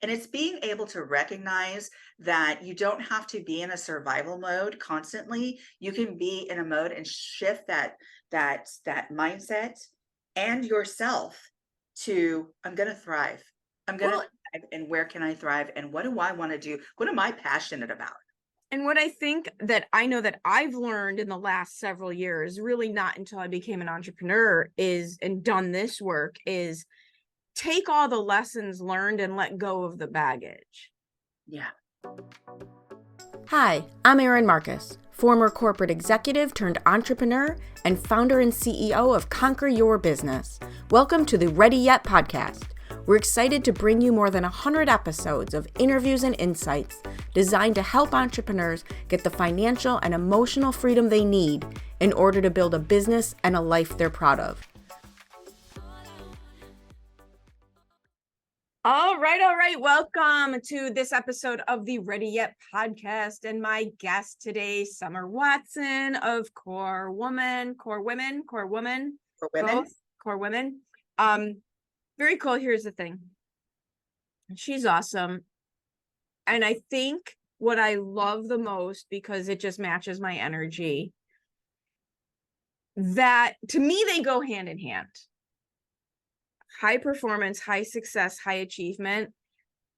And it's being able to recognize that you don't have to be in a survival mode constantly. You can be in a mode and shift that mindset and yourself to, I'm going to thrive. I'm going to Well, thrive. And where can I thrive? And what do I want to do? What am I passionate about? and what I think that I know that I've learned in the last several years, really not until I became an entrepreneur, is and done this work, is take all the lessons learned and let go of the baggage. Yeah. Hi, I'm Erin Marcus, former corporate executive turned entrepreneur and founder and CEO of Conquer Your Business. Welcome to the Ready Yet podcast. We're excited to bring you more than 100 episodes of interviews and insights designed to help entrepreneurs get the financial and emotional freedom they need in order to build a business and a life they're proud of. All right. Welcome to this episode of the Ready Yet podcast. And my guest today, Summer Watson of Core Women. For women. Very cool. Here's the thing. She's awesome. And I think what I love the most, because it just matches my energy, that to me, they go hand in hand. High performance, high success, high achievement,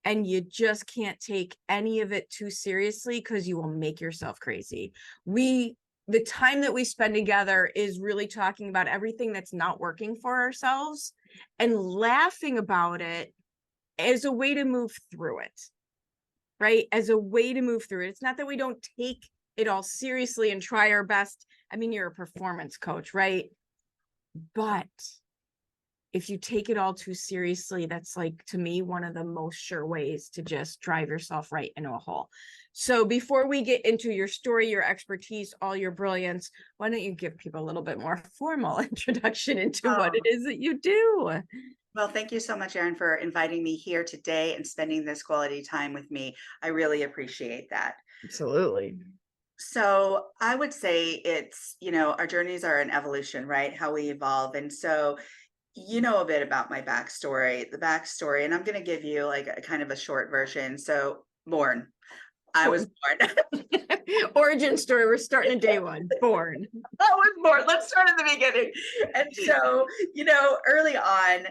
and you just can't take any of it too seriously because you will make yourself crazy. The time that we spend together is really talking about everything that's not working for ourselves and laughing about it as a way to move through it, right? As a way to move through it. It's not that we don't take it all seriously and try our best. I mean, you're a performance coach, right? But if you take it all too seriously, that's, like, to me, one of the most sure ways to just drive yourself right into a hole. So before we get into your story, your expertise, all your brilliance, why don't you give people a little bit more formal introduction into what it is that you do? Well, thank you so much, Erin, for inviting me here today and spending this quality time with me. I really appreciate that. Absolutely. So I would say it's, our journeys are an evolution, right? How we evolve. And so you know a bit about my backstory, and I'm going to give you like a kind of a short version. So I was born. Origin story. We're starting at day one. Born. I was born. Let's start at the beginning. And so, early on,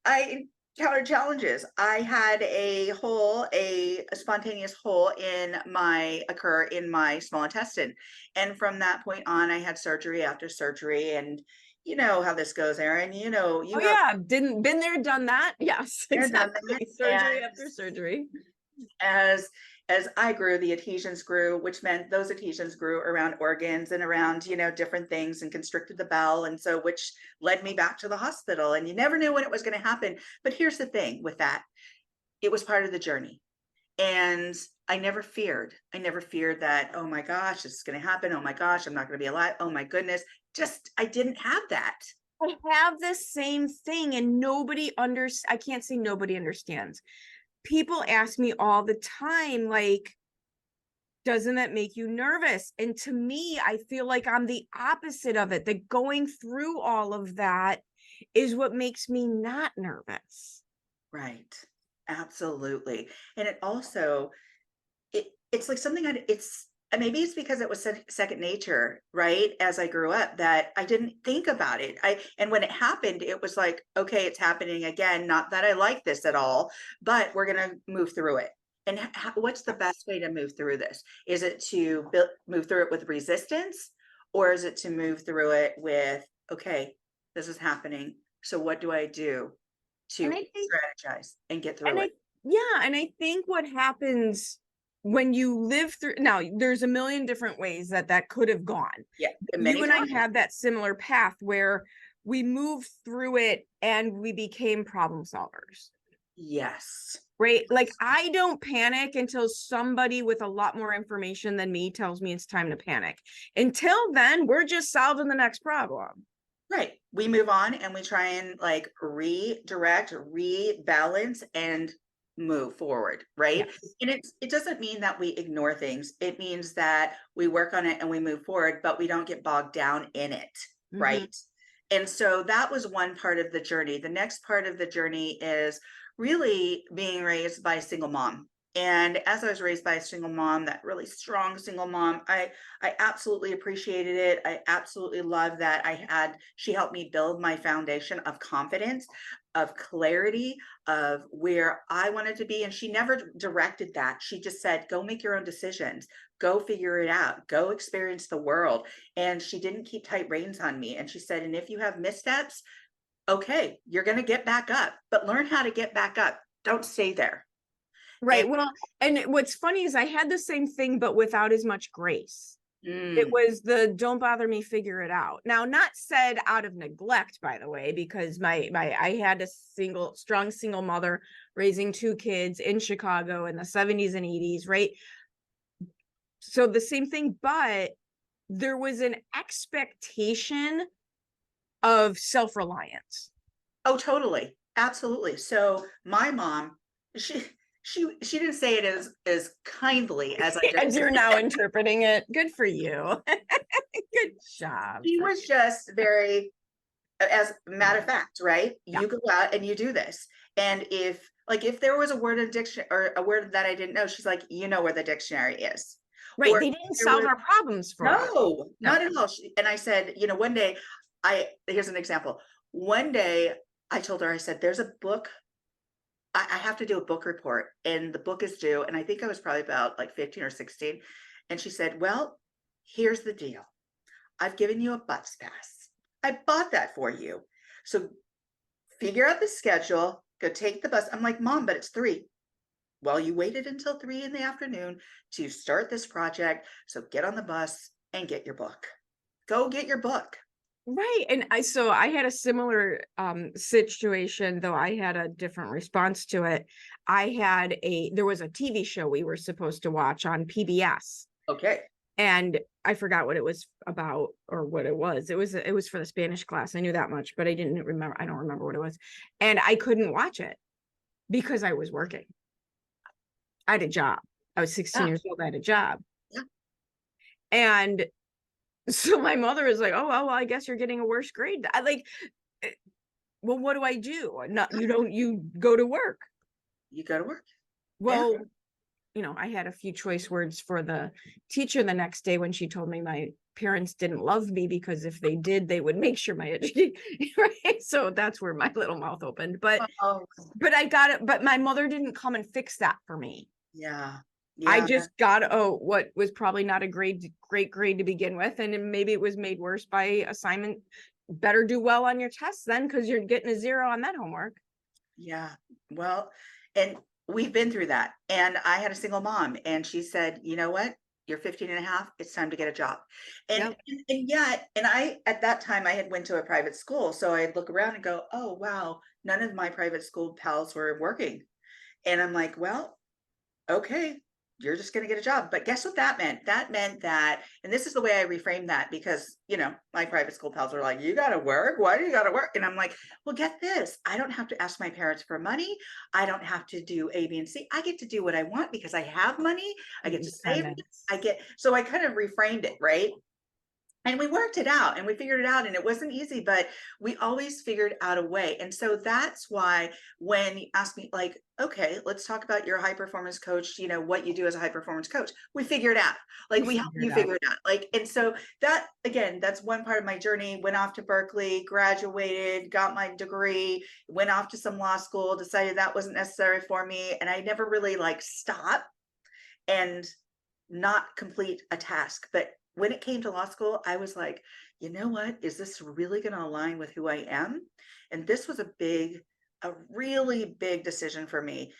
I encountered challenges. I had a spontaneous hole occur in my small intestine. And from that point on, I had surgery after surgery. And you know how this goes, Erin. Been there, done that. Yes, exactly. Surgery after surgery. As I grew, the adhesions grew, which meant those adhesions grew around organs and around, different things, and constricted the bowel. And so, which led me back to the hospital, and you never knew when it was going to happen. But here's the thing with that. It was part of the journey. And I never feared that, oh my gosh, this is going to happen. Oh my gosh, I'm not going to be alive. Oh my goodness. I didn't have that. I have the same thing, and I can't say nobody understands. People ask me all the time, like, doesn't that make you nervous? And to me, I feel like I'm the opposite of it, that going through all of that is what makes me not nervous. Right. Absolutely. And it also, it's like something maybe it's because it was second nature, right? As I grew up, that I didn't think about it. And when it happened, it was like, okay, it's happening again. Not that I like this at all, but we're going to move through it. And what's the best way to move through this? Is it to move through it with resistance, or is it to move through it with, okay, this is happening. So what do I do to strategize and get through it? And I think what happens when you live through, now there's a million different ways that could have gone. Yeah. You and I have that similar path where we moved through it and we became problem solvers. Yes. Right. Like, I don't panic until somebody with a lot more information than me tells me it's time to panic. Until then, we're just solving the next problem. Right. We move on and we try and like redirect, rebalance, and move forward. Right. Yes. And it doesn't mean that we ignore things. It means that we work on it and we move forward, but we don't get bogged down in it. Right. And so that was one part of the journey. The next part of the journey is really being raised by a single mom. And as I was raised by a single mom, that really strong single mom, I absolutely appreciated it. I absolutely love that she helped me build my foundation of confidence, of clarity, of where I wanted to be. And she never directed that. She just said, go make your own decisions, go figure it out, go experience the world. And she didn't keep tight reins on me. And she said, and if you have missteps, okay, you're going to get back up, but learn how to get back up. Don't stay there. Right. Well, and what's funny is I had the same thing, but without as much grace. It Mm, was the don't bother me, figure it out. Now, not said out of neglect, by the way, because I had a strong single mother raising 2 kids in Chicago in the 70s and 80s, right? So the same thing, but there was an expectation of self-reliance. oh, totally. Absolutely. So my mom, she she didn't say it as kindly as I As just you're now interpreting it. Good for you. Good job. she was just very, as a matter of fact, right? Yeah. You go out and you do this. And if there was a word in diction or a word that I didn't know, she's like, you know where the dictionary is. Right. Or They didn't there solve was our problems for us. no, No. not at all. And I said, one day here's an example. One day I told her, I said, there's a book. I have to do a book report and the book is due. And I think I was probably about like 15 or 16. And she said, well, here's the deal. I've given you a bus pass. I bought that for you. So figure out the schedule, go take the bus. I'm like, Mom, but it's 3. Well, you waited until 3 in the afternoon to start this project. So get on the bus and get your book. Go get your book. Right. And I had a similar situation, though I had a different response to it. There was a TV show we were supposed to watch on PBS. Okay. And I forgot what it was about or what it was. It was for the Spanish class. I knew that much, but I don't remember what it was. And I couldn't watch it because I was working. I had a job. I was 16 Yeah. years old. I had a job. Yeah. And so my mother is like, oh, well, I guess you're getting a worse grade. I like, well, what do I do? You go to work. You go to work. Well, I had a few choice words for the teacher the next day when she told me my parents didn't love me because if they did, they would make sure my education, right? So that's where my little mouth opened. But Oh, I got it. But my mother didn't come and fix that for me. yeah. I Yeah. just got what was probably not a great grade to begin with, and maybe it was made worse by assignment. Better do well on your tests then, because you're getting a 0 on that homework. Yeah. Well, and we've been through that. And I had a single mom and she said, you know what? You're 15 and a half. It's time to get a job. And, Yep. and yet, and I, at that time I had went to a private school. So I'd look around and go, oh, wow, none of my private school pals were working. And I'm like, well, okay, you're just going to get a job. But guess what that meant? That meant that, and this is the way I reframed that because, my private school pals were like, you got to work. Why do you got to work? And I'm like, well, get this. I don't have to ask my parents for money. I don't have to do A, B, and C. I get to do what I want because I have money. I get to save it. So I kind of reframed it, right? And we worked it out and we figured it out and it wasn't easy, but we always figured out a way. And so that's why when you ask me like, okay, let's talk about your high performance coach, what you do as a high performance coach, we figured out, like we helped you figure it out. Like, and so that, again, that's one part of my journey. Went off to Berkeley, graduated, got my degree, went off to some law school, decided that wasn't necessary for me. And I never really stopped and not complete a task. But when it came to law school, I was like, you know what? Is this really going to align with who I am? And this was a really big decision for me.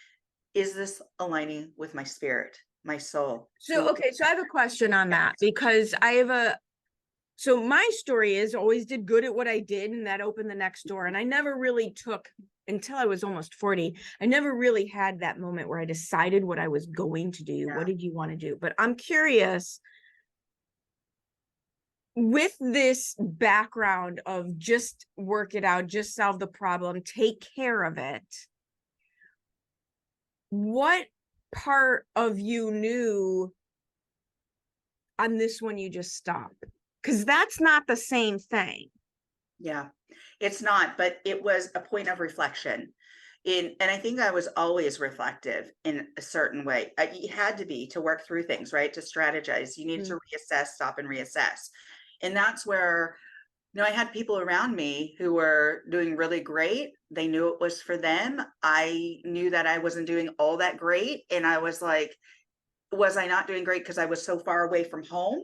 Is this aligning with my spirit, my soul? So, okay. So I have a question on that because so my story is always did good at what I did and that opened the next door. And I never really took until I was almost 40. I never really had that moment where I decided what I was going to do. Yeah. What did you want to do? But I'm curious, with this background of just work it out, just solve the problem, take care of it, what part of you knew on this one you just stop? Because that's not the same thing. Yeah, it's not, but it was a point of reflection. And I think I was always reflective in a certain way. You had to be to work through things, right? To strategize. You needed Mm. to reassess, stop and reassess. And that's where, I had people around me who were doing really great. They knew it was for them. I knew that I wasn't doing all that great. And I was like, was I not doing great because I was so far away from home?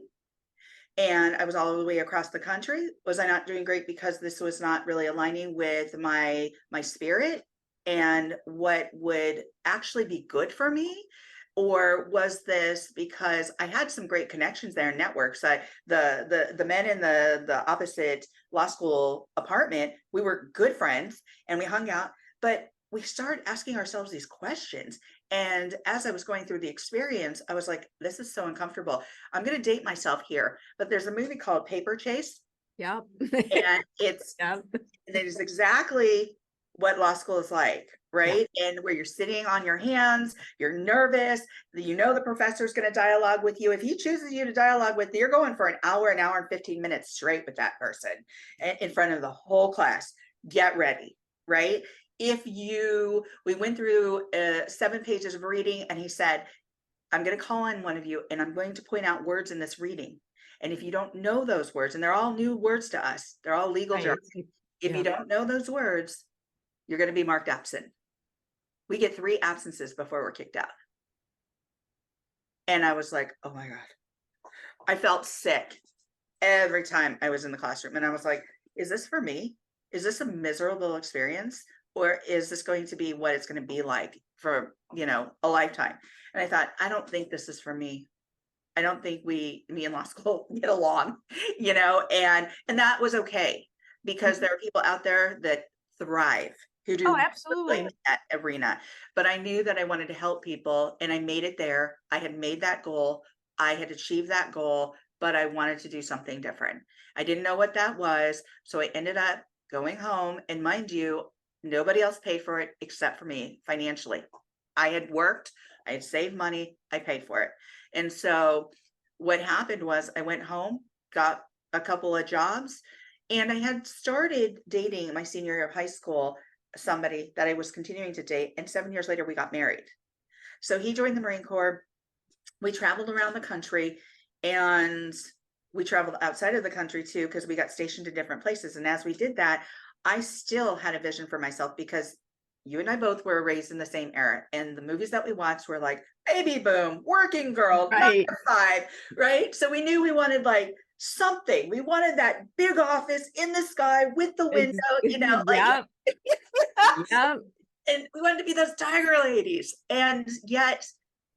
And I was all the way across the country. Was I not doing great because this was not really aligning with my spirit and what would actually be good for me? Or was this because I had some great connections there in networks? The men in the opposite law school apartment, we were good friends and we hung out, but we started asking ourselves these questions. And as I was going through the experience, I was like, this is so uncomfortable. I'm going to date myself here, but there's a movie called Paper Chase, Yep. and Yep. it is exactly what law school is like, Yeah. right? And where you're sitting on your hands, you're nervous, the professor is going to dialogue with you. If he chooses you to dialogue with, you're going for an hour and 15 minutes straight with that person in front of the whole class. Get ready, right? We went through 7 pages of reading, and he said, I'm going to call on one of you and I'm going to point out words in this reading. And if you don't know those words, and they're all new words to us, they're all legal Right. jargon. If you Yeah. don't know those words, you're going to be marked absent. We get 3 absences before we're kicked out. And I was like, oh my God. I felt sick every time I was in the classroom. And I was like, is this for me? Is this a miserable experience? Or is this going to be what it's going to be like for, a lifetime? And I thought, I don't think this is for me. I don't think me and law school get along, and that was okay, because there are people out there that thrive, who do Oh, really absolutely. in that arena. But I knew that I wanted to help people, and I made it there. I had made that goal. I had achieved that goal, but I wanted to do something different. I didn't know what that was. So I ended up going home, and mind you, nobody else paid for it except for me financially. I had worked, I had saved money, I paid for it. And so what happened was I went home, got a couple of jobs, and I had started dating my senior year of high school, somebody that I was continuing to date. And 7 years later, we got married. So he joined the Marine Corps. We traveled around the country, and we traveled outside of the country too, because we got stationed in different places. And as we did that, I still had a vision for myself, because you and I both were raised in the same era. And the movies that we watched were like baby boom, working girl, Right. 9 to 5, right? So we knew we wanted like something. We wanted that big office in the sky with the window, like, Yep. Yep. and we wanted to be those tiger ladies. And yet,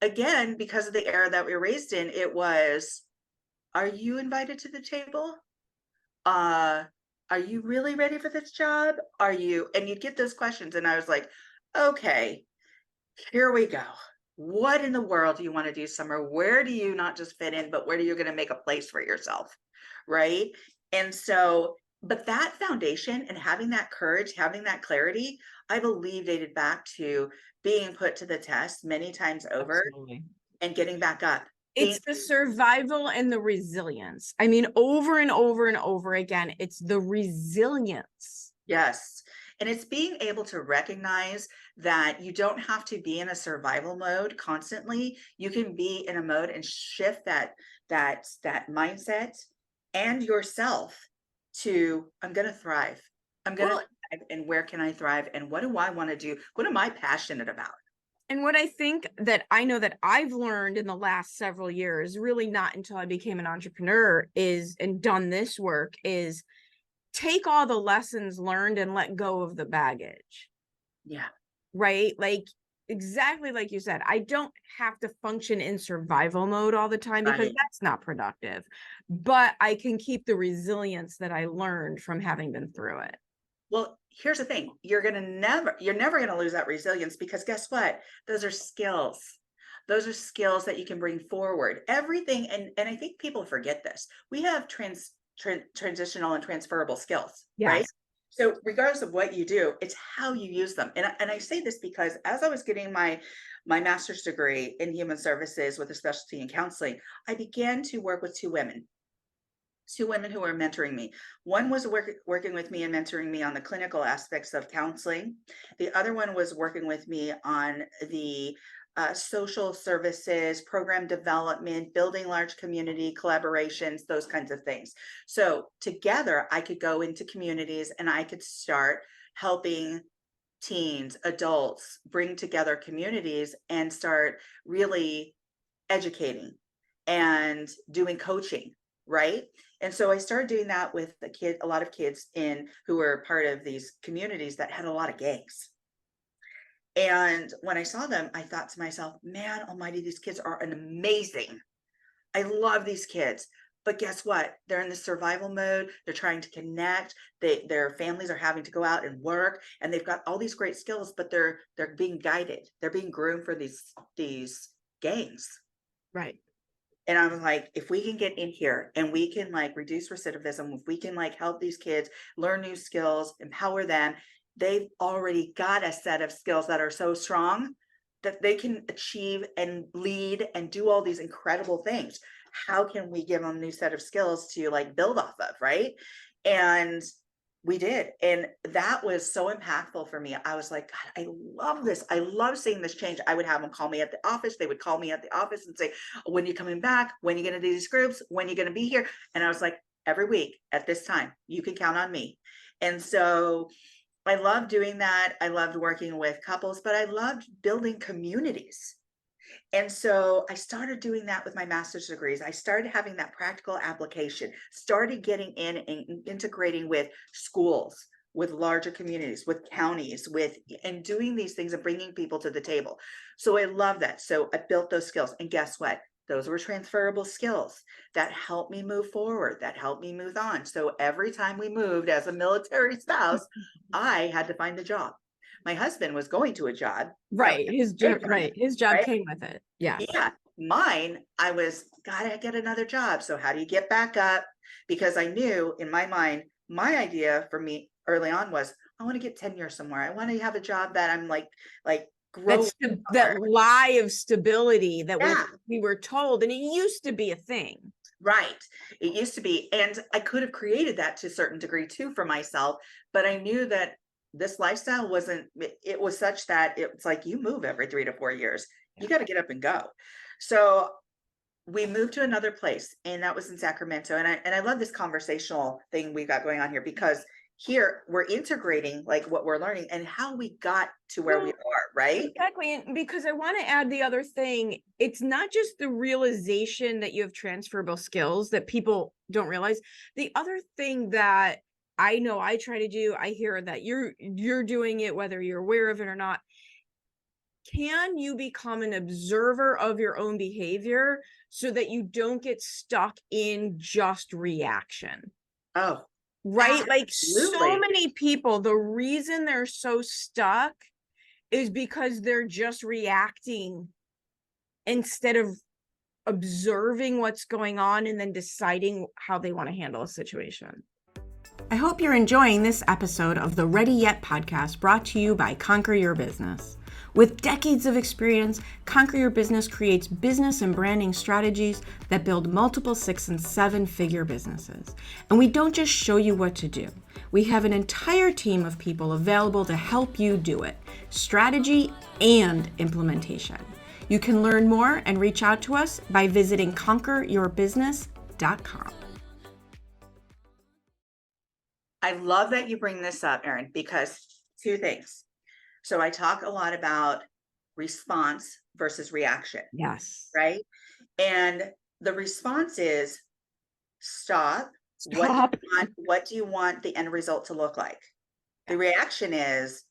again, because of the era that we were raised in, it was, are you invited to the table? Are you really ready for this job? Are you? And you'd get those questions. And I was like, okay, here we go. What in the world do you want to do, Summer? Where do you not just fit in, but where are you going to make a place for yourself? Right. And so, but that foundation and having that courage, having that clarity, I believe dated back to being put to the test many times over Absolutely. and getting back up. It's the survival and the resilience. I mean, over and over and over again, it's the resilience. Yes. And it's being able to recognize that you don't have to be in a survival mode constantly. You can be in a mode and shift that mindset and yourself to, I'm going to thrive. I'm going to thrive. And where can I thrive? And what do I want to do? What am I passionate about? And what I think that I know that I've learned in the last several years, really not until I became an entrepreneur, is, and done this work, is take all the lessons learned and let go of the baggage. Yeah. Right? Like, exactly like you said, I don't have to function in survival mode all the time, because that's not productive, but I can keep the resilience that I learned from having been through it. Well, here's the thing. You're never going to lose that resilience, because guess what? Those are skills. Those are skills that you can bring forward. Everything. And I think people forget this. We have transitional and transferable skills, right? Yes. So regardless of what you do, it's how you use them. And I say this because as I was getting my master's degree in human services with a specialty in counseling, I began to work with 2 women. two women who were mentoring me. One was working with me and mentoring me on the clinical aspects of counseling. The other one was working with me on the social services, program development, building large community collaborations, those kinds of things. So together, I could go into communities and I could start helping teens, adults bring together communities and start really educating and doing coaching, right? And so I started doing that with a lot of kids in who were part of these communities that had a lot of gangs. And when I saw them, I thought to myself, man almighty, these kids are an amazing. I love these kids. But guess what? They're in the survival mode. They're trying to connect. Their families are having to go out and work, and they've got all these great skills, but they're being guided. They're being groomed for these gangs. Right. And I was like, if we can get in here and we can like reduce recidivism, if we can like help these kids learn new skills, empower them, they've already got a set of skills that are so strong that they can achieve and lead and do all these incredible things. How can we give them a new set of skills to like build off of, right? And we did. And that was so impactful for me. I was like, God, I love this. I love seeing this change. I would have them call me at the office. They would call me at the office and say, when are you coming back? When are you going to do these groups? When are you going to be here? And I was like, every week at this time, you can count on me. And so I loved doing that. I loved working with couples, but I loved building communities. And so I started doing that with my master's degrees. I started having that practical application, started getting in and integrating with schools, with larger communities, with counties, and doing these things and bringing people to the table. So I love that. So I built those skills. And guess what? Those were transferable skills that helped me move forward, that helped me move on. So every time we moved as a military spouse, I had to find a job. My husband was going to a job. Right. His job Right? came with it. Yeah. Yeah. Mine, I was, gotta get another job. So how do you get back up? Because I knew in my mind, my idea for me early on was, I want to get tenure somewhere. I want to have a job that I'm like growing. That lie of stability that Yeah. we were told, and it used to be a thing. Right. It used to be. And I could have created that to a certain degree too for myself, but I knew that this lifestyle wasn't, it was such that it's like you move every 3 to 4 years. You got to get up and go. So we moved to another place, and that was in Sacramento. And I love this conversational thing we got going on here, because here we're integrating like what we're learning and how we got to where we are, right? Exactly. And because I want to add the other thing, it's not just the realization that you have transferable skills that people don't realize. The other thing that I know I try to do, I hear that you're doing it, whether you're aware of it or not. Can you become an observer of your own behavior so that you don't get stuck in just reaction? Oh, right. Like absolutely. so many people, the reason they're so stuck is because they're just reacting instead of observing what's going on and then deciding how they want to handle a situation. I hope you're enjoying this episode of the Ready Yet podcast, brought to you by Conquer Your Business. With decades of experience, Conquer Your Business creates business and branding strategies that build multiple 6- and 7-figure businesses. And we don't just show you what to do. We have an entire team of people available to help you do it, strategy and implementation. You can learn more and reach out to us by visiting conqueryourbusiness.com. I love that you bring this up, Erin, because 2 things. So I talk a lot about response versus reaction. Yes. Right. And the response is stop. Stop. What do you want the end result to look like? The reaction is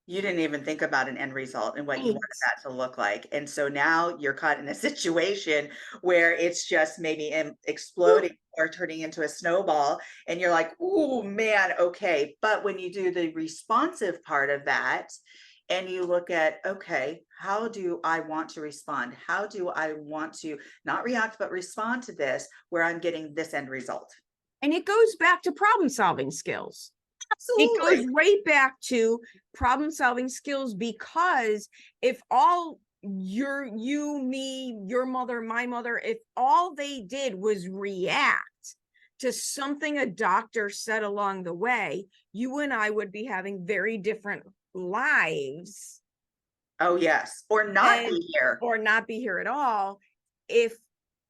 you didn't even think about an end result and what you wanted that to look like. And so now you're caught in a situation where it's just maybe exploding or turning into a snowball. And you're like, oh man, okay. But when you do the responsive part of that, and you look at, okay, how do I want to respond? How do I want to not react, but respond to this where I'm getting this end result? And it goes back to problem solving skills. Absolutely. It goes right back to problem solving skills, because if all you, me, your mother, my mother, if all they did was react, to something a doctor said along the way, you and I would be having very different lives. Oh, yes. Or not be here. Or not be here at all if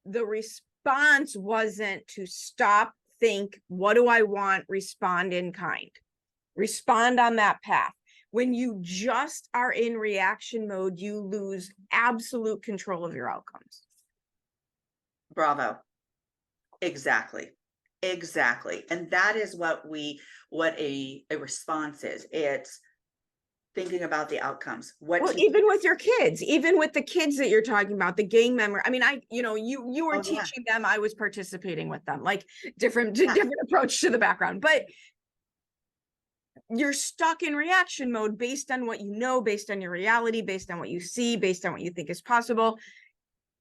the response wasn't to stop, think, what do I want, respond in kind, respond on that path. When you just are in reaction mode, you lose absolute control of your outcomes. Bravo. Exactly. Exactly. And that is what a response is. It's thinking about the outcomes. Well, even with your kids, even with the kids that you're talking about, the gang member. I mean, you were teaching them, I was participating with them, like different approach to the background, but you're stuck in reaction mode based on what you know, based on your reality, based on what you see, based on what you think is possible.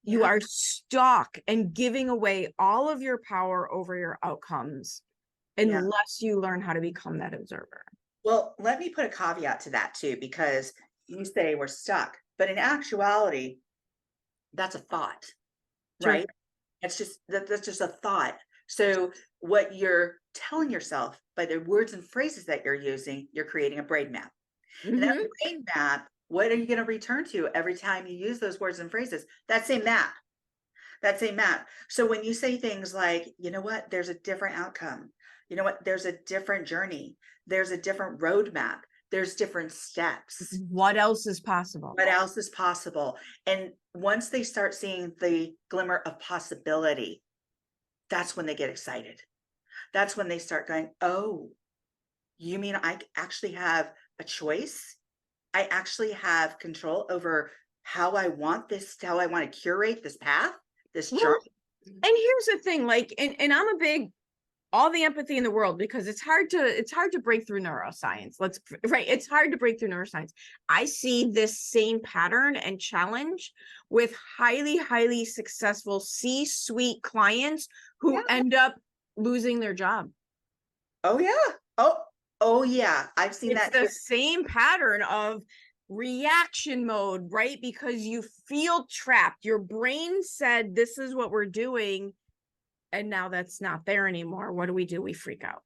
You are stuck and giving away all of your power over your outcomes unless you learn how to become that observer. Well, let me put a caveat to that too, because you say we're stuck, but in actuality, that's a thought, right? That's just a thought. So what you're telling yourself by the words and phrases that you're using, you're creating a brain map. And that brain map, what are you going to return to every time you use those words and phrases? That same map. That same map. So when you say things like, you know what, there's a different outcome. You know what, there's a different journey. There's a different roadmap. There's different steps. What else is possible? What else is possible? And once they start seeing the glimmer of possibility, that's when they get excited. That's when they start going, oh, you mean I actually have a choice? I actually have control over how I want to curate this path, this journey. And here's the thing, like, and I'm a big, all the empathy in the world, because it's hard to break through neuroscience. It's hard to break through neuroscience. I see this same pattern and challenge with highly successful C-suite clients who end up losing their job. Oh yeah. Oh yeah. I've seen that. It's the same pattern of reaction mode, right? Because you feel trapped. Your brain said, this is what we're doing. And now that's not there anymore. What do? We freak out.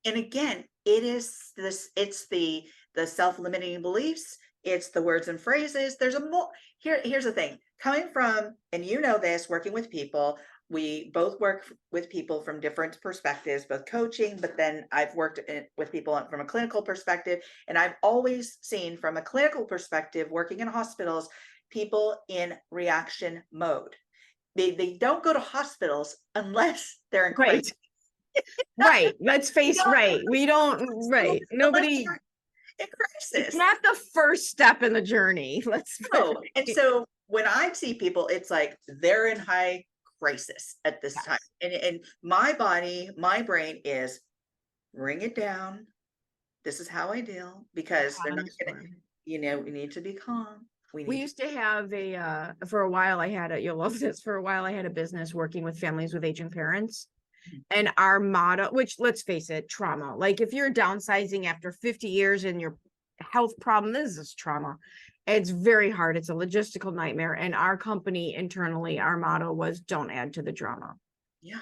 And again, it's the self-limiting beliefs. It's the words and phrases. There's here's the thing, coming from, and you know this, working with people, we both work with people from different perspectives, both coaching, but then I've worked with people from a clinical perspective. And I've always seen from a clinical perspective, working in hospitals, people in reaction mode. They don't go to hospitals unless they're in crisis. Right. Let's face we don't, nobody in crisis. It's not the first step in the journey. And so when I see people, it's like they're in high crisis at this time. And my brain is, bring it down. This is how I deal, because they're not gonna, we need to be calm. We used to have for a while you'll love this, for a while I had a business working with families with aging parents. And our motto, which, let's face it, trauma. Like if you're downsizing after 50 years and your health problem is trauma, it's very hard. It's a logistical nightmare. And our company internally, our motto was, don't add to the drama. Yeah,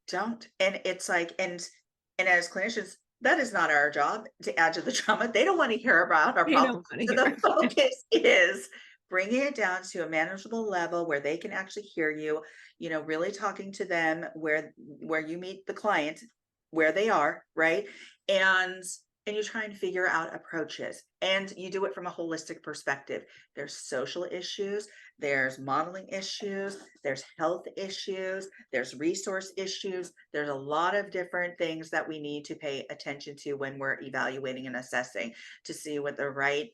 don't. And it's like, and as clinicians, that is not our job to add to the drama. They don't want to hear about our problems. So the focus is bringing it down to a manageable level where they can actually hear you, really talking to them where you meet the client, where they are, right? And you're trying to figure out approaches, and you do it from a holistic perspective. There's social issues, there's modeling issues, there's health issues, there's resource issues. There's a lot of different things that we need to pay attention to when we're evaluating and assessing to see what the right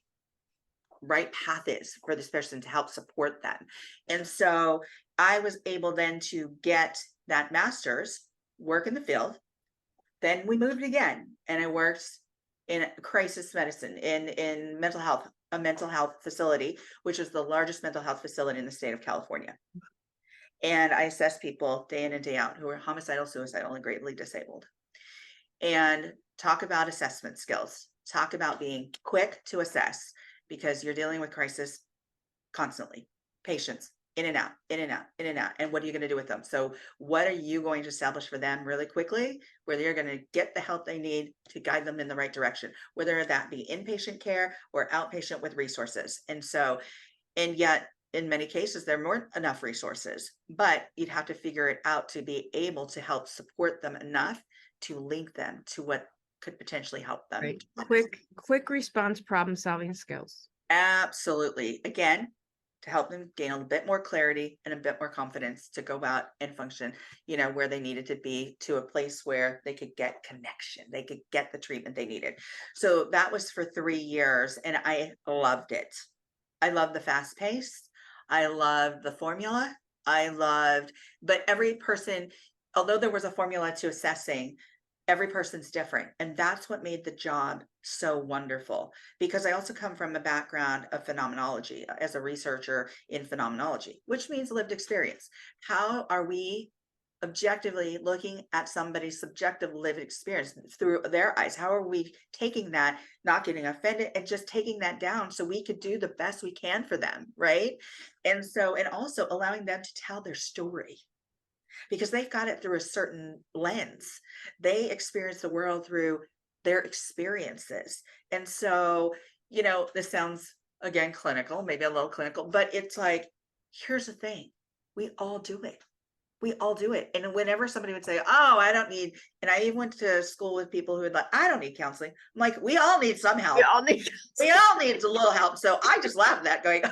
path is for this person to help support them. And so I was able then to get that master's, work in the field. Then we moved again, and I worked in crisis medicine, in mental health, a mental health facility, which is the largest mental health facility in the state of California. And I assess people day in and day out who are homicidal, suicidal, and greatly disabled. And talk about assessment skills, talk about being quick to assess, because you're dealing with crisis constantly. Patience, in and out, in and out, in and out. And what are you going to do with them? So what are you going to establish for them really quickly, where they're going to get the help they need to guide them in the right direction, whether that be inpatient care or outpatient with resources. And so, and yet in many cases, there weren't enough resources, but you'd have to figure it out to be able to help support them enough to link them to what could potentially help them. Right. Quick response, problem solving skills. Absolutely. Again, to help them gain a bit more clarity and a bit more confidence to go out and function, where they needed to be, to a place where they could get connection, they could get the treatment they needed. So that was for 3 years and I loved it. I loved the fast pace. I loved the formula. But every person, although there was a formula to assessing, every person's different. And that's what made the job so wonderful, because I also come from a background of phenomenology as a researcher in phenomenology, which means lived experience. How are we objectively looking at somebody's subjective lived experience through their eyes? How are we taking that, not getting offended, and just taking that down so we could do the best we can for them, right? And so, and also allowing them to tell their story, because they've got it through a certain lens. They experience the world through their experiences. And so, this sounds again clinical, maybe a little clinical, but it's like, here's the thing. We all do it. We all do it. And whenever somebody would say, oh, I don't need, and I even went to school with people who would like, I don't need counseling. I'm like, we all need some help. We all need We all need a little help. So I just laugh at that going,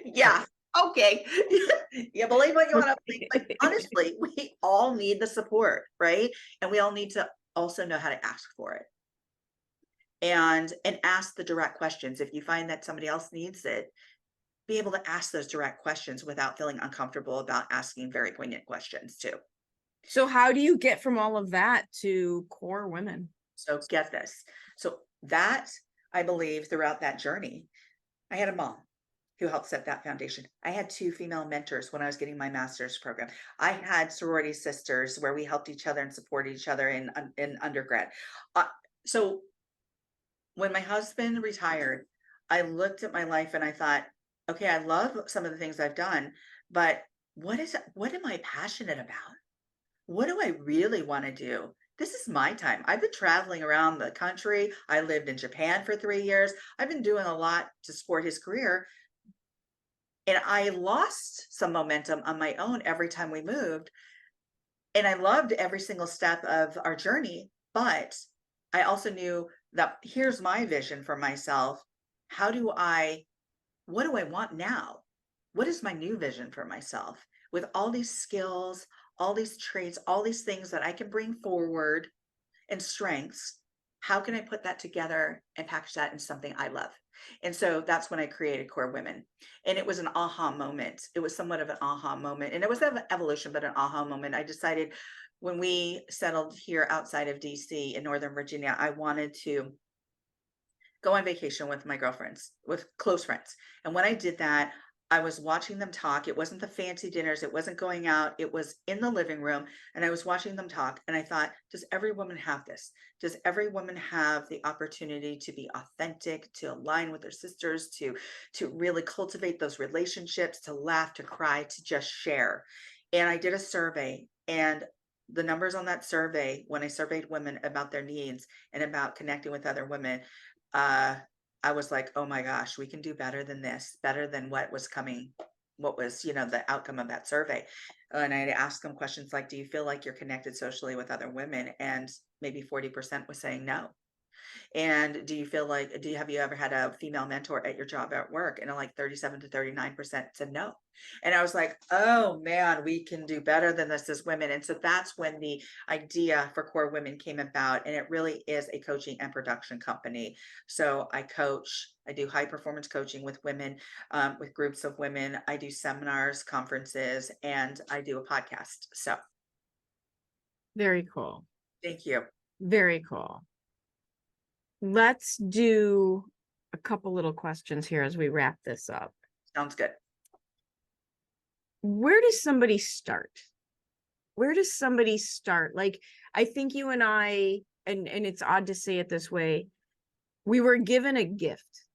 yeah, okay. You believe what you want to believe. But honestly, we all need the support, right? And we all need to also know how to ask for it. And ask the direct questions. If you find that somebody else needs it, be able to ask those direct questions without feeling uncomfortable about asking very poignant questions too. So how do you get from all of that to core women? So get this. So that, I believe, throughout that journey, I had a mom who helped set that foundation. I had 2 female mentors when I was getting my master's program. I had sorority sisters where we helped each other and supported each other in undergrad. So when my husband retired, I looked at my life and I thought, okay, I love some of the things I've done, but what am I passionate about? What do I really want to do? This is my time. I've been traveling around the country. I lived in Japan for 3 years. I've been doing a lot to support his career. And I lost some momentum on my own every time we moved. And I loved every single step of our journey, but I also knew that here's my vision for myself. What do I want now? What is my new vision for myself with all these skills, all these traits, all these things that I can bring forward and strengths? How can I put that together and package that in something I love? And so that's when I created Core Women. And it was an aha moment. It was somewhat of an aha moment. And it was an evolution, but an aha moment. I decided when we settled here outside of DC in Northern Virginia, I wanted to go on vacation with my girlfriends, with close friends. And when I did that, I was watching them talk. It wasn't the fancy dinners. It wasn't going out. It was in the living room. And I was watching them talk. And I thought, does every woman have this? Does every woman have the opportunity to be authentic, to align with their sisters, to really cultivate those relationships, to laugh, to cry, to just share? And I did a survey, and the numbers on that survey, when I surveyed women about their needs and about connecting with other women, I was like, oh my gosh, we can do better than this, better than what was coming, what was, the outcome of that survey. And I asked them questions like, do you feel like you're connected socially with other women? And maybe 40% was saying no. And have you ever had a female mentor at your job at work? And like 37 to 39% said no. And I was like, oh man, we can do better than this as women. And so that's when the idea for Core Women came about. And it really is a coaching and production company. So I do high performance coaching with women, with groups of women. I do seminars, conferences, and I do a podcast. So Very cool. thank you. Very cool. Let's do a couple little questions here as we wrap this up. Sounds good. Where does somebody start? Like, I think you and I, and it's odd to say it this way, we were given a gift.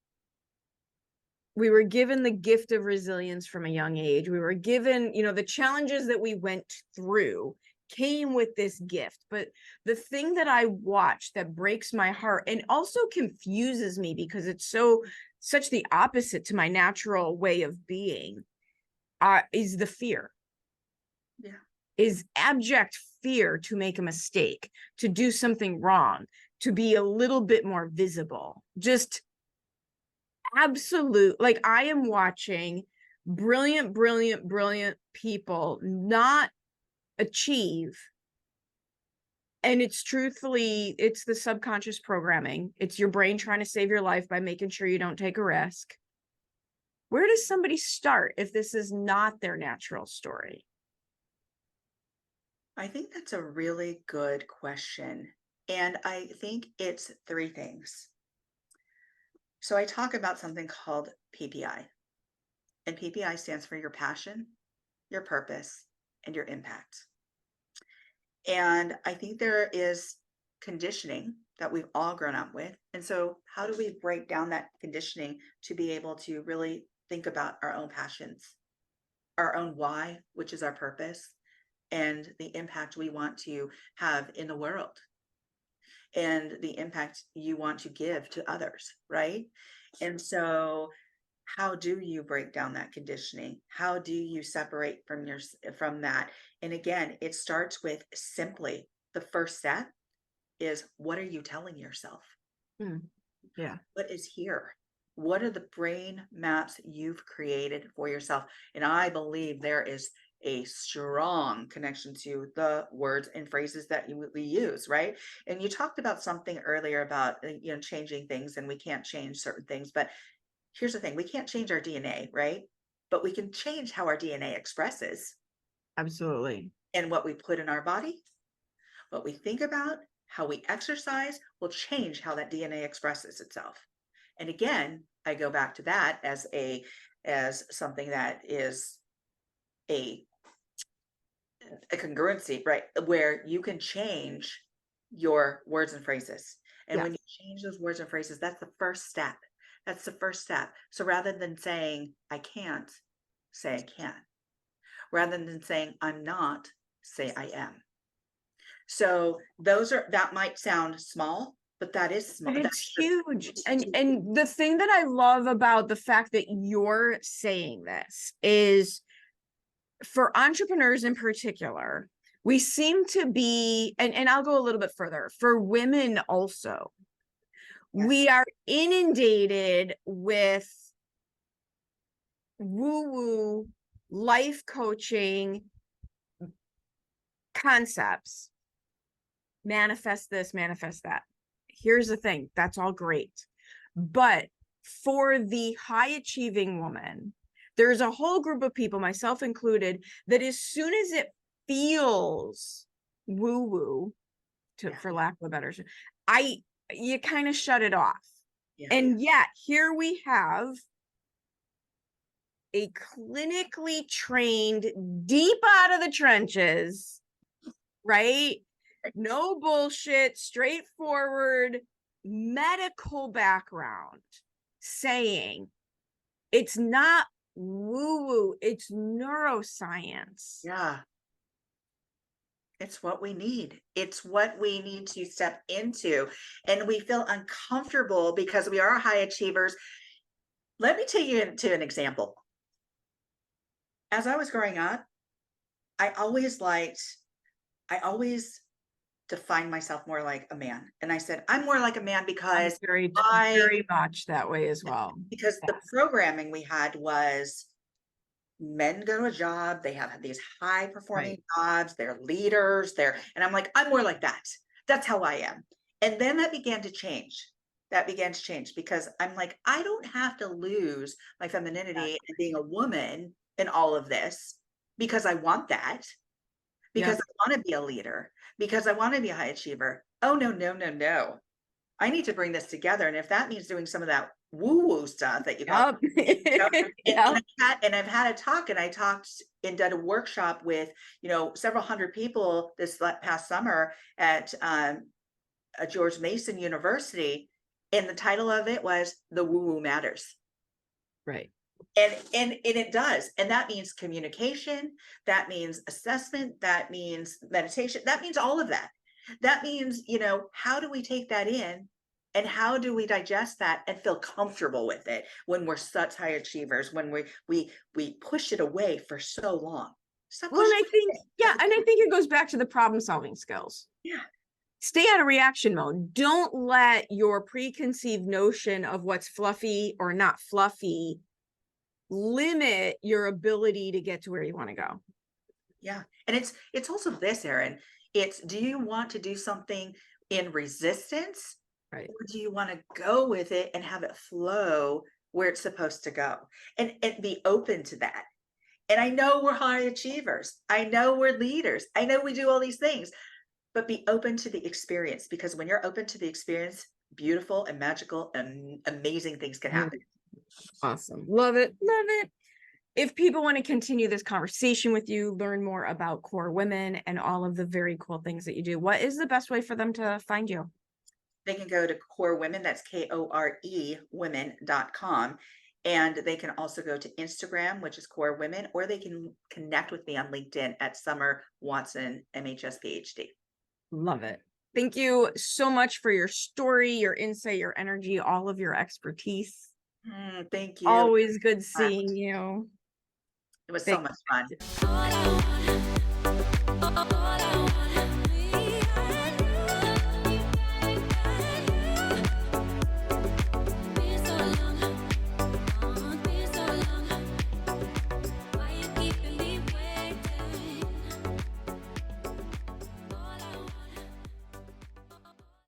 we were given the gift of resilience from a young age. We were given, the challenges that we went through came with this gift. But the thing that I watch that breaks my heart and also confuses me because it's such the opposite to my natural way of being, is the fear. Yeah. Is abject fear to make a mistake, to do something wrong, to be a little bit more visible. Just absolute, like I am watching brilliant people not achieve. And it's truthfully, it's the subconscious programming. It's your brain trying to save your life by making sure you don't take a risk. Where does somebody start if this is not their natural story? I think that's a really good question. And I think it's three things. So I talk about something called PPI. And PPI stands for your passion, your purpose, and your impact. And I think there is conditioning that we've all grown up with. And so, how do we break down that conditioning to be able to really think about our own passions, our own why, which is our purpose, and the impact we want to have in the world, and the impact you want to give to others, right? And so, how do you break down that conditioning? How do you separate from that? And again, it starts with simply the first step is, what are you telling yourself? Yeah. What is here? What are the brain maps you've created for yourself? And I believe there is a strong connection to the words and phrases that we use, right? And you talked about something earlier about changing things, and we can't change certain things, but here's the thing, we can't change our DNA, right? But we can change how our DNA expresses. Absolutely. And what we put in our body, what we think about, how we exercise will change how that DNA expresses itself. And again, I go back to that as something that is a congruency, right? Where you can change your words and phrases. And when you change those words and phrases, that's the first step. That's the first step. So rather than saying, I can't, say I can. Rather than saying, I'm not, say I am. So that might sound small, but that is small. But it's huge. And the thing that I love about the fact that you're saying this is, for entrepreneurs in particular, we seem to be, and I'll go a little bit further, for women also, we are inundated with woo-woo life coaching concepts. Manifest this, manifest that. Here's the thing, that's all great. But for the high achieving woman, there's a whole group of people, myself included, that as soon as it feels woo-woo, for lack of a better term, you kind of shut it off. Yeah. And yet here we have a clinically trained, deep out of the trenches, right? No bullshit, straightforward medical background saying it's not woo-woo, it's neuroscience. Yeah. It's what we need. It's what we need to step into. And we feel uncomfortable because we are high achievers. Let me take you into an example. As I was growing up, I always defined myself more like a man. And I said, I'm more like a man because very much that way as well. Because the programming we had was men go to a job, they have these high performing jobs, they're leaders, and I'm like, I'm more like that. That's how I am. And then that began to change. Because I'm like, I don't have to lose my femininity and being a woman in all of this because I want that. Because I want to be a leader, because I want to be a high achiever. Oh, no. I need to bring this together. And if that means doing some of that woo-woo stuff that you call and I've had a talk, and I talked and did a workshop with, several hundred people this past summer at George Mason University. And the title of it was The Woo-Woo Matters. Right. And it does. And that means communication, that means assessment, that means meditation, that means all of that. That means, how do we take that in and how do we digest that and feel comfortable with it when we're such high achievers, when we push it away for so long. Stop Well, and pushing I it think, away. yeah, and I think it goes back to the problem solving skills. Yeah. Stay out of reaction mode. Don't let your preconceived notion of what's fluffy or not fluffy limit your ability to get to where you want to go. Yeah. And it's also this, Erin. It's, do you want to do something in resistance? Right. Or do you want to go with it and have it flow where it's supposed to go? And be open to that. And I know we're high achievers. I know we're leaders. I know we do all these things, but be open to the experience, because when you're open to the experience, beautiful and magical and amazing things can happen. Awesome. Love it. Love it. If people want to continue this conversation with you, learn more about Core Women and all of the very cool things that you do, what is the best way for them to find you? They can go to Core Women, that's KORE women.com. And they can also go to Instagram, which is Core Women, or they can connect with me on LinkedIn at Summer Watson, MHS PhD. Love it. Thank you so much for your story, your insight, your energy, all of your expertise. Thank you. Always good seeing you. It was so much fun.